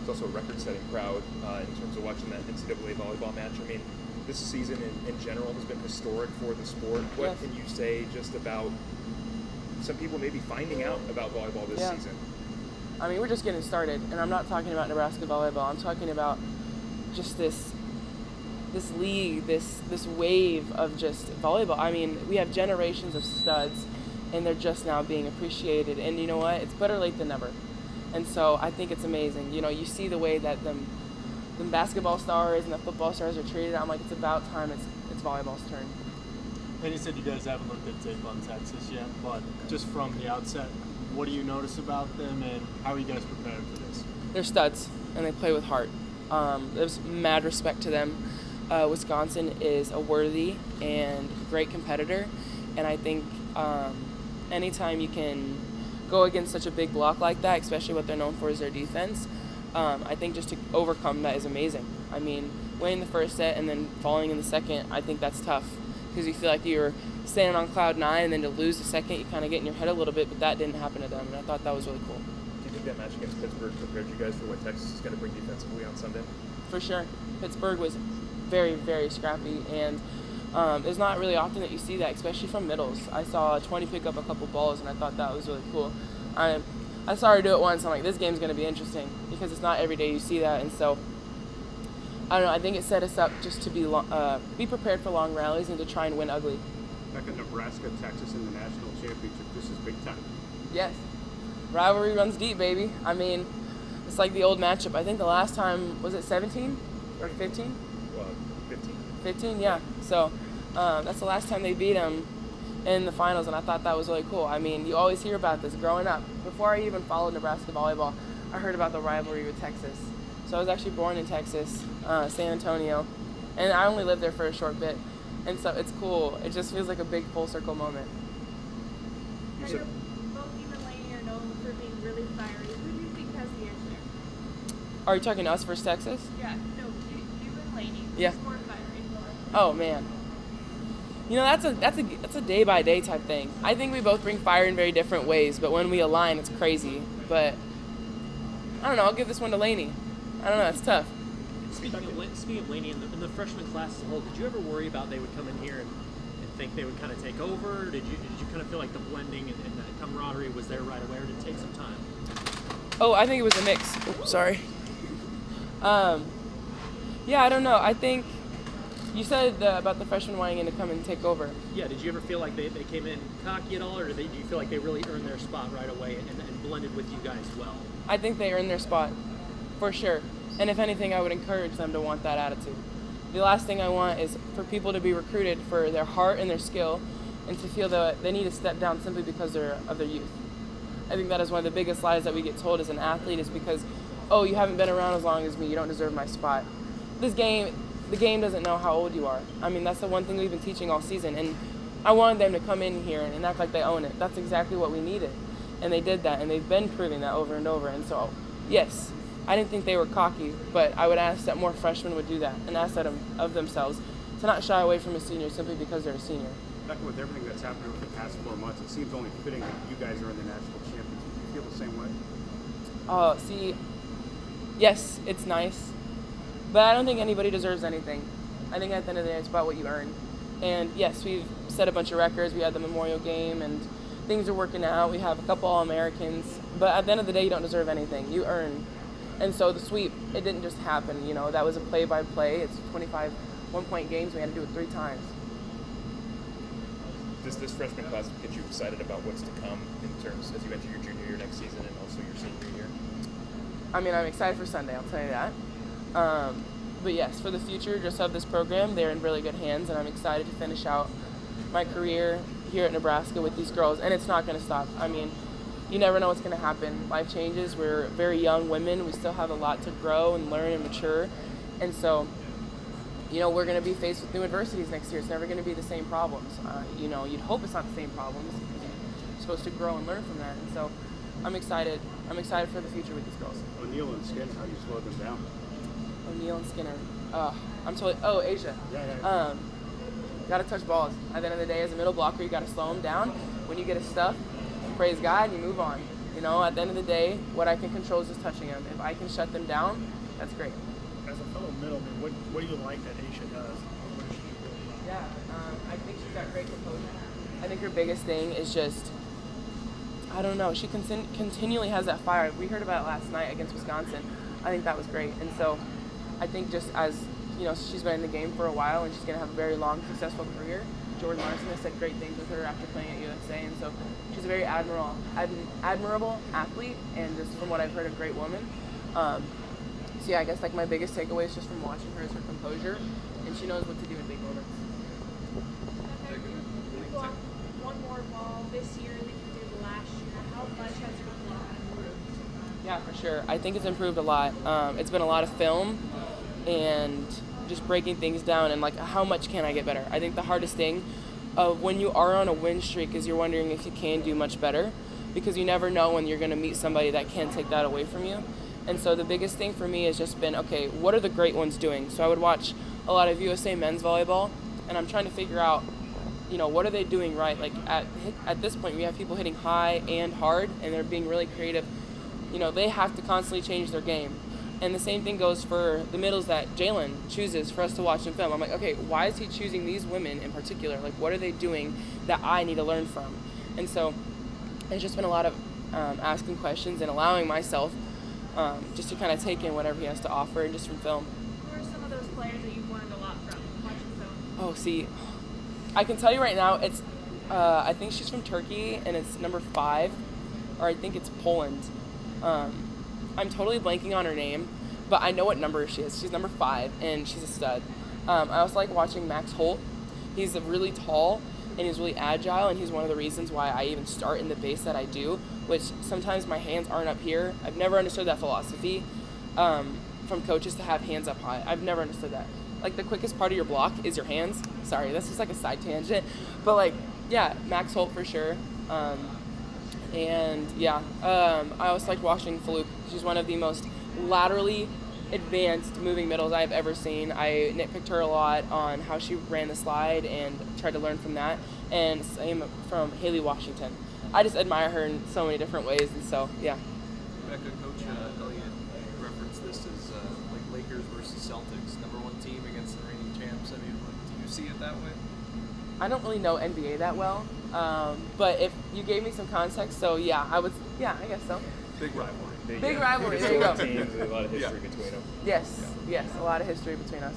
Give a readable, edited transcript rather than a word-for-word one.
It's also a record-setting crowd in terms of watching that NCAA volleyball match. I mean, this season in general has been historic for the sport. What Yes. can you say just about some people maybe finding out about volleyball this season? I mean, we're just getting started, and I'm not talking about Nebraska volleyball. I'm talking about just this league, this wave of just volleyball. I mean, we have generations of studs, and they're just now being appreciated. And you know what? It's better late than never. And so I think it's amazing. You know, you see the way that them basketball stars and the football stars are treated. I'm like, it's about time it's volleyball's turn. And you said you guys haven't looked at tape on Texas yet, but just from the outset, what do you notice about them, and how are you guys prepared for this? They're studs, and they play with heart. There's mad respect to them. Wisconsin is a worthy and great competitor, and I think anytime you can go against such a big block like that, especially what they're known for is their defense, I think just to overcome that is amazing. I mean, winning the first set and then falling in the second, I think that's tough because you feel like you're standing on cloud 9, and then to lose the second, you kind of get in your head a little bit, but that didn't happen to them, and I thought that was really cool. Do you think that match against Pittsburgh prepared you guys for what Texas is going to bring defensively on Sunday? For sure. Pittsburgh was very, very scrappy, and it's not really often that you see that, especially from middles. I saw 20 pick up a couple balls, and I thought that was really cool. I saw her do it once. I'm like, this game's going to be interesting because it's not every day you see that, and so I don't know. I think it set us up just to be prepared for long rallies and to try and win ugly. Bekka, Nebraska, Texas in the national championship. This is big time. Yes. Rivalry runs deep, baby. I mean, it's like the old matchup. I think the last time, was it 17 or 15? 15. 15, yeah. So that's the last time they beat them in the finals, and I thought that was really cool. I mean, you always hear about this growing up. Before I even followed Nebraska volleyball, I heard about the rivalry with Texas. So I was actually born in Texas, San Antonio, and I only lived there for a short bit. And so it's cool. It just feels like a big full circle moment. Both you and Laney are known for being really fiery. Who do you think has the edge there? Are you talking to us versus Texas? Yeah, no, you and Laney. Yeah. Who's more fiery? Oh man. You know, that's a day by day type thing. I think we both bring fire in very different ways, but when we align, it's crazy. But I don't know. I'll give this one to Laney. I don't know. It's tough. Speaking of Laney, in the freshman class as a whole, did you ever worry about they would come in here and think they would kind of take over? Did you kind of feel like the blending and that camaraderie was there right away, or did it take some time? Oh, I think it was a mix. Oops, sorry. Yeah, I don't know. I think you said about the freshmen wanting to come and take over. Yeah, did you ever feel like they came in cocky at all, or do you feel like they really earned their spot right away and blended with you guys well? I think they earned their spot, for sure. And if anything, I would encourage them to want that attitude. The last thing I want is for people to be recruited for their heart and their skill, and to feel that they need to step down simply because of their youth. I think that is one of the biggest lies that we get told as an athlete, is because, oh, you haven't been around as long as me, you don't deserve my spot. The game doesn't know how old you are. I mean, that's the one thing we've been teaching all season, and I wanted them to come in here and act like they own it. That's exactly what we needed, and they did that, and they've been proving that over and over. And so, yes, I didn't think they were cocky, but I would ask that more freshmen would do that and ask that of themselves to not shy away from a senior simply because they're a senior. Bekka, with everything that's happened over the past 4 months, it seems only fitting that you guys are in the national championship. Do you feel the same way? See, yes, it's nice, but I don't think anybody deserves anything. I think at the end of the day, it's about what you earn. And yes, we've set a bunch of records. We had the Memorial Game, and things are working out. We have a couple All-Americans, but at the end of the day, you don't deserve anything. You earn. And so the sweep, it didn't just happen. You know, that was a play-by-play. It's 25 one-point games. We had to do it 3 times. Does this freshman class get you excited about what's to come in terms as you enter your junior year next season and also your senior year? I mean, I'm excited for Sunday, I'll tell you that. But yes, for the future just of this program, they're in really good hands, and I'm excited to finish out my career here at Nebraska with these girls, and it's not going to stop. I mean, you never know what's going to happen. Life changes. We're very young women. We still have a lot to grow and learn and mature, and so, you know, we're going to be faced with new adversities next year. It's never going to be the same problems. You know, you'd hope it's not the same problems because you're supposed to grow and learn from that, and so I'm excited. I'm excited for the future with these girls. O'Neal and Skinner, how do you slow them down? O'Neal and Skinner. I'm totally. Oh, Asia. Yeah. Got to touch balls. At the end of the day, as a middle blocker, you got to slow them down. When you get a stuff, praise God, and you move on. You know, at the end of the day, what I can control is just touching them. If I can shut them down, that's great. As a fellow middleman, what do you like that Aisha does? What is she really about? Yeah, I think she's got great composure. I think her biggest thing is just, I don't know, she continually has that fire. We heard about it last night against Wisconsin. I think that was great. And so I think just as, you know, she's been in the game for a while and she's going to have a very long, successful career. Jordan Larson has said great things with her after playing at USA. And so she's a very admirable athlete and just from what I've heard, a great woman. So yeah, I guess like my biggest takeaway is just from watching her is her composure, and she knows what to do in big moments. You blocked one more ball this year than you did last year. How much has your block improved? Yeah, for sure. I think it's improved a lot. It's been a lot of film and just breaking things down and like how much can I get better. I think the hardest thing when you are on a win streak is you're wondering if you can do much better, because you never know when you're going to meet somebody that can take that away from you. And so the biggest thing for me has just been, okay, what are the great ones doing? So I would watch a lot of USA men's volleyball, and I'm trying to figure out, you know, what are they doing right? Like at this point, we have people hitting high and hard, and they're being really creative. You know, they have to constantly change their game. And the same thing goes for the middles that Jalen chooses for us to watch in film. I'm like, okay, why is he choosing these women in particular? Like, what are they doing that I need to learn from? And so it's just been a lot of asking questions and allowing myself just to kind of take in whatever he has to offer and just from film. Who are some of those players that you've learned a lot from watching film? Oh, see, I can tell you right now, it's I think she's from Turkey, and it's number 5, or I think it's Poland. I'm totally blanking on her name, but I know what number she is. She's number 5, and she's a stud. I also like watching Max Holt. He's really tall, and he's really agile, and he's one of the reasons why I even start in the base that I do, which sometimes my hands aren't up here. I've never understood that philosophy from coaches to have hands up high. I've never understood that. Like, the quickest part of your block is your hands. Sorry, that's just like a side tangent. But, like, yeah, Max Holt for sure. And, yeah, I also like watching Fluke. She's one of the most laterally advanced moving middles I've ever seen. I nitpicked her a lot on how she ran the slide and tried to learn from that. And same from Haley Washington. I just admire her in so many different ways, and so, yeah. Bekka, Coach Elliott referenced this as like Lakers versus Celtics, #1 team against the reigning champs. I mean, do you see it that way? I don't really know NBA that well, but if you gave me some context, so yeah, I guess so. Big rivalry. Big rivalry, there you go. Teams, a lot of history between them. Yes, a lot of history between us.